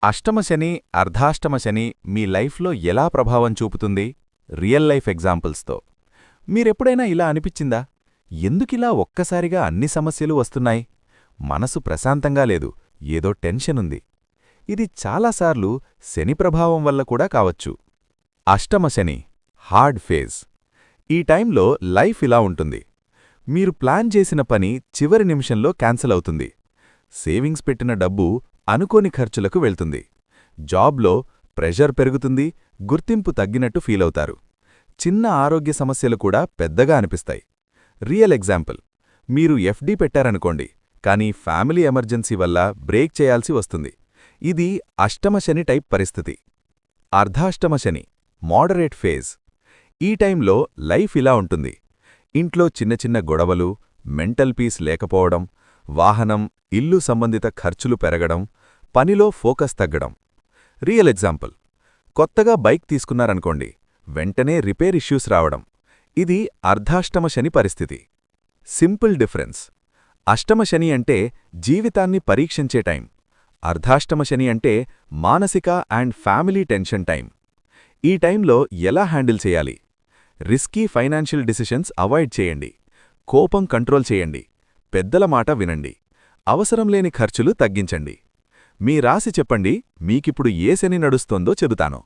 అష్టమ శని, అర్ధాష్టమ శని మీ లైఫ్లో ఎలా ప్రభావం చూపుతుంది? రియల్ లైఫ్ ఎగ్జాంపుల్స్తో. మీరెప్పుడైనా ఇలా అనిపించిందా? ఎందుకిలా ఒక్కసారిగా అన్ని సమస్యలు వస్తున్నాయి? మనసు ప్రశాంతంగా లేదు, ఏదో టెన్షనుంది. ఇది చాలాసార్లు శని ప్రభావం వల్ల కూడా కావచ్చు. అష్టమ శని, హార్డ్ ఫేజ్. ఈ టైంలో లైఫ్ ఇలా ఉంటుంది. మీరు ప్లాన్ చేసిన పని చివరి నిమిషంలో క్యాన్సిల్ అవుతుంది. సేవింగ్స్ పెట్టిన డబ్బు అనుకోని ఖర్చులకు వెళ్తుంది. జాబ్లో ప్రెషర్ పెరుగుతుంది, గుర్తింపు తగ్గినట్టు ఫీలవుతారు. చిన్న ఆరోగ్య సమస్యలు కూడా పెద్దగా అనిపిస్తాయి. రియల్ ఎగ్జాంపుల్, మీరు ఎఫ్డి పెట్టారనుకోండి, కానీ ఫ్యామిలీ ఎమర్జెన్సీ వల్ల బ్రేక్ చేయాల్సి వస్తుంది. ఇది అష్టమ శని టైప్ పరిస్థితి. అర్ధాష్టమ శని, మోడరేట్ ఫేజ్. ఈ టైంలో లైఫ్ ఇలా ఉంటుంది. ఇంట్లో చిన్న చిన్న గొడవలు, మెంటల్ పీస్ లేకపోవడం, వాహనం, ఇల్లు సంబంధిత ఖర్చులు పెరగడం, పనిలో ఫోకస్ తగ్గడం. రియల్ ఎగ్జాంపుల్, కొత్తగా బైక్ తీసుకున్నారనుకోండి, వెంటనే రిపేర్ ఇష్యూస్ రావడం. ఇది అర్ధాష్టమ శని పరిస్థితి. సింపుల్ డిఫరెన్స్: అష్టమ శని అంటే జీవితాన్ని పరీక్షించే టైం. అర్ధాష్టమ శని అంటే మానసిక అండ్ ఫ్యామిలీ టెన్షన్ టైం. ఈ టైంలో ఎలా హ్యాండిల్ చేయాలి? రిస్కీ ఫైనాన్షియల్ డిసిషన్స్ అవాయిడ్ చేయండి. కోపం కంట్రోల్ చేయండి. పెద్దల మాట వినండి. అవసరం లేని ఖర్చులు తగ్గించండి. మీ రాశి చెప్పండి, మీకిప్పుడు ఏ శని నడుస్తోందో చెబుతాను.